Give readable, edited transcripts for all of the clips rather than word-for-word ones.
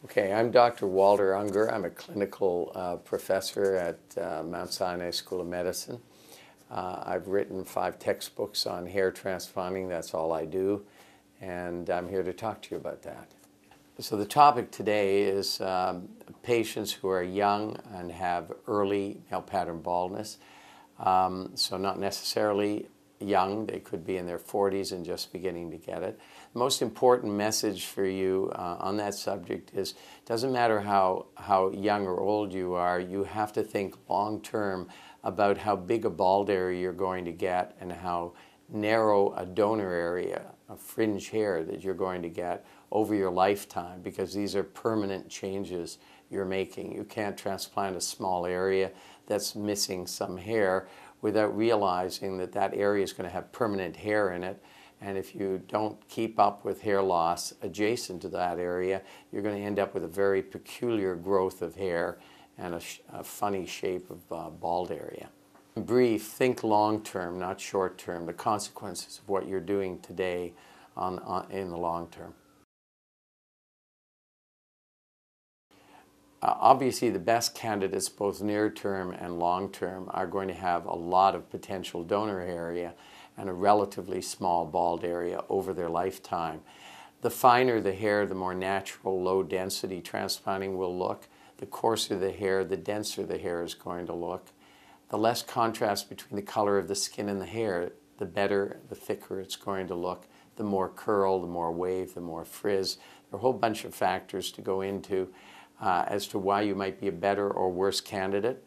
Okay, I'm Dr. Walter Unger. I'm a clinical professor at Mount Sinai School of Medicine. I've written 5 textbooks on hair transplanting. That's all I do, and I'm here to talk to you about that. So the topic today is patients who are young and have early male pattern baldness. So not necessarily young, they could be in their 40s and just beginning to get it. The most important message for you on that subject is it doesn't matter how young or old you are, you have to think long term about how big a bald area you're going to get and how narrow a donor area, a fringe hair that you're going to get over your lifetime, because these are permanent changes you're making. You can't transplant a small area that's missing some hair without realizing that that area is going to have permanent hair in it. And if you don't keep up with hair loss adjacent to that area, you're going to end up with a very peculiar growth of hair and a funny shape of bald area. In brief, think long term, not short term, the consequences of what you're doing today in the long term. Obviously, the best candidates, both near-term and long-term, are going to have a lot of potential donor area and a relatively small bald area over their lifetime. The finer the hair, the more natural, low-density transplanting will look. The coarser the hair, the denser the hair is going to look. The less contrast between the color of the skin and the hair, the better, the thicker it's going to look. The more curl, the more wave, the more frizz. There are a whole bunch of factors to go into as to why you might be a better or worse candidate.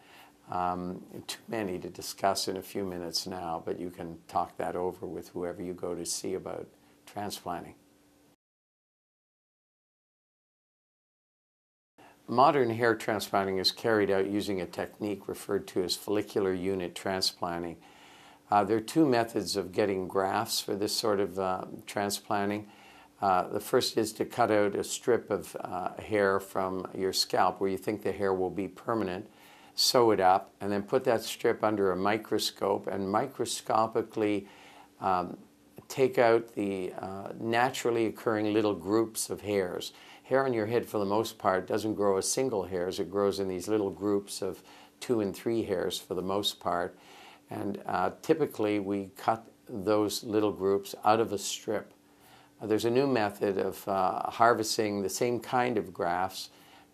Too many to discuss in a few minutes now, but you can talk that over with whoever you go to see about transplanting. Modern hair transplanting is carried out using a technique referred to as follicular unit transplanting. There are 2 methods of getting grafts for this sort of transplanting. The first is to cut out a strip of hair from your scalp where you think the hair will be permanent, sew it up, and then put that strip under a microscope and microscopically take out the naturally occurring little groups of hairs. Hair on your head, for the most part, doesn't grow as single hairs. It grows in these little groups of 2 and 3 hairs for the most part. And typically, we cut those little groups out of a strip. There's a new method of harvesting the same kind of grafts,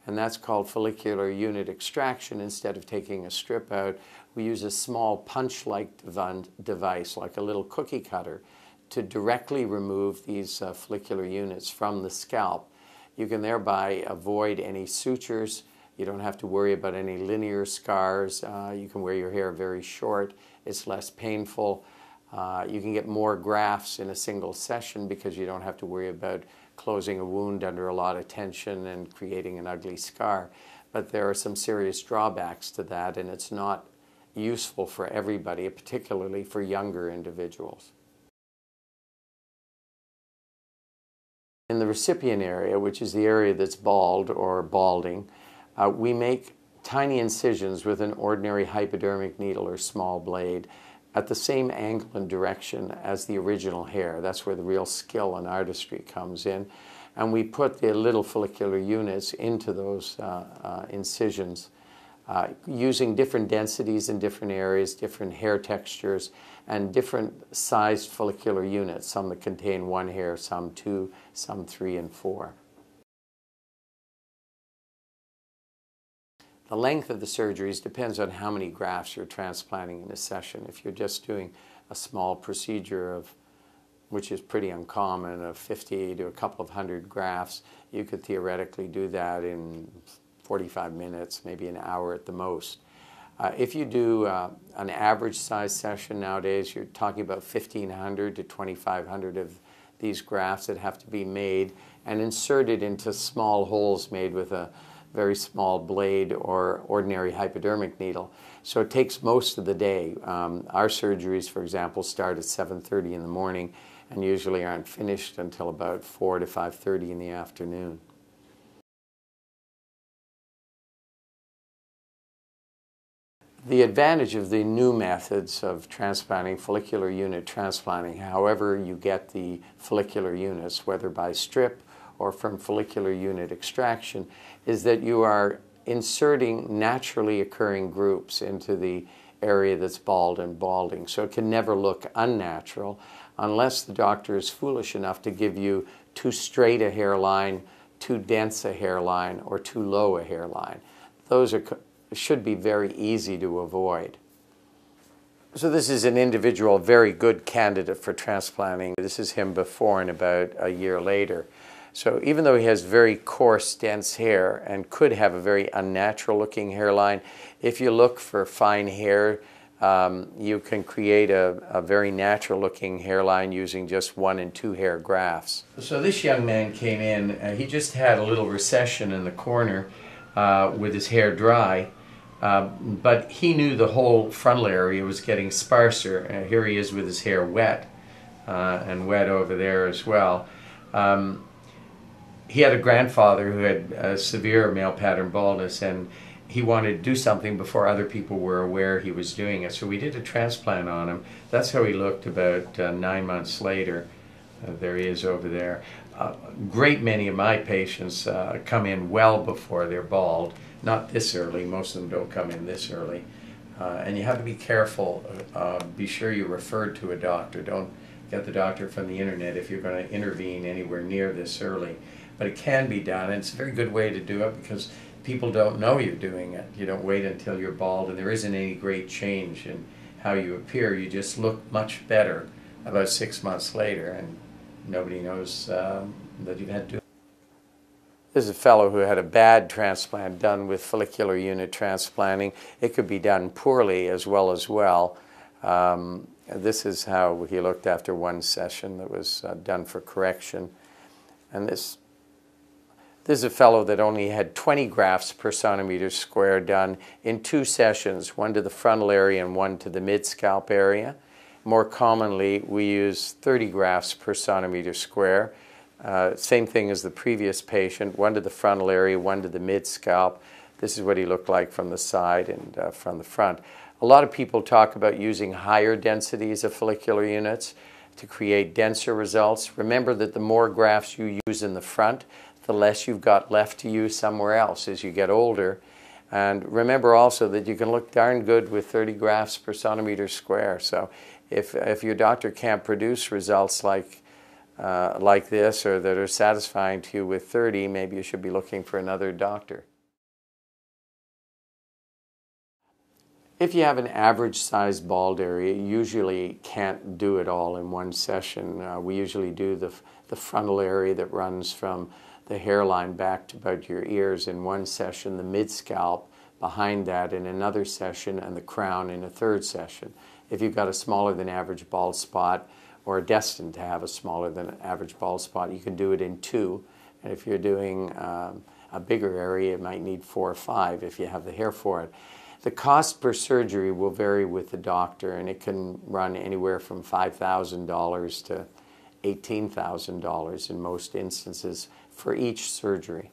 and that's called follicular unit extraction. Instead of taking a strip out, we use a small punch-like device, like a little cookie cutter, to directly remove these follicular units from the scalp. You can thereby avoid any sutures. You don't have to worry about any linear scars. You can wear your hair very short. It's less painful. You can get more grafts in a single session because you don't have to worry about closing a wound under a lot of tension and creating an ugly scar. But there are some serious drawbacks to that, and it's not useful for everybody, particularly for younger individuals. In the recipient area, which is the area that's bald or balding, we make tiny incisions with an ordinary hypodermic needle or small blade at the same angle and direction as the original hair. That's where the real skill and artistry comes in. And we put the little follicular units into those incisions using different densities in different areas, different hair textures, and different sized follicular units, some that contain 1 hair, some 2, some 3 and 4. The length of the surgeries depends on how many grafts you're transplanting in a session. If you're just doing a small procedure which is pretty uncommon, of 50 to a couple of 100 grafts, you could theoretically do that in 45 minutes, maybe an hour at the most. If you do an average size session nowadays, you're talking about 1,500 to 2,500 of these grafts that have to be made and inserted into small holes made with a very small blade or ordinary hypodermic needle. So it takes most of the day. Our surgeries, for example, start at 7:30 in the morning and usually aren't finished until about 4 to 5:30 in the afternoon. The advantage of the new methods of transplanting, follicular unit transplanting, however you get the follicular units, whether by strip or from follicular unit extraction, is that you are inserting naturally occurring groups into the area that's bald and balding. So it can never look unnatural unless the doctor is foolish enough to give you too straight a hairline, too dense a hairline, or too low a hairline. Those should be very easy to avoid. So this is an individual, very good candidate for transplanting. This is him before and about a year later. So even though he has very coarse, dense hair and could have a very unnatural looking hairline, if you look for fine hair, you can create a very natural looking hairline using just 1 and 2 hair grafts. So this young man came in, he just had a little recession in the corner with his hair dry. But he knew the whole frontal area was getting sparser. Here he is with his hair wet, and wet over there as well. He had a grandfather who had severe male pattern baldness, and he wanted to do something before other people were aware he was doing it. So we did a transplant on him. That's how he looked about 9 months later. There he is over there. Great many of my patients come in well before they're bald. Not this early. Most of them don't come in this early. And you have to be careful. Be sure you refer to a doctor. Don't get the doctor from the internet if you're going to intervene anywhere near this early. But it can be done, and it's a very good way to do it because people don't know you're doing it. You don't wait until you're bald, and there isn't any great change in how you appear. You just look much better about 6 months later, and nobody knows that you've had to do it. This is a fellow who had a bad transplant done with follicular unit transplanting. It could be done poorly as well. This is how he looked after one session that was done for correction. And this is a fellow that only had 20 grafts per centimeter square done in 2 sessions, 1 to the frontal area and 1 to the mid-scalp area. More commonly, we use 30 grafts per centimeter square. Same thing as the previous patient, 1 to the frontal area, 1 to the mid-scalp. This is what he looked like from the side and from the front. A lot of people talk about using higher densities of follicular units to create denser results. Remember that the more grafts you use in the front, the less you've got left to use somewhere else as you get older. And remember also that you can look darn good with 30 grafts per centimeter square. So if your doctor can't produce results like this or that are satisfying to you with 30, maybe you should be looking for another doctor. If you have an average-sized bald area, you usually can't do it all in one session. We usually do the frontal area that runs from the hairline back to about your ears in one session, the mid-scalp behind that in another session, and the crown in a third session. If you've got a smaller than average bald spot, or are destined to have a smaller than average bald spot, you can do it in 2. And if you're doing a bigger area, it might need 4 or 5 if you have the hair for it. The cost per surgery will vary with the doctor, and it can run anywhere from $5,000 to $18,000 in most instances for each surgery.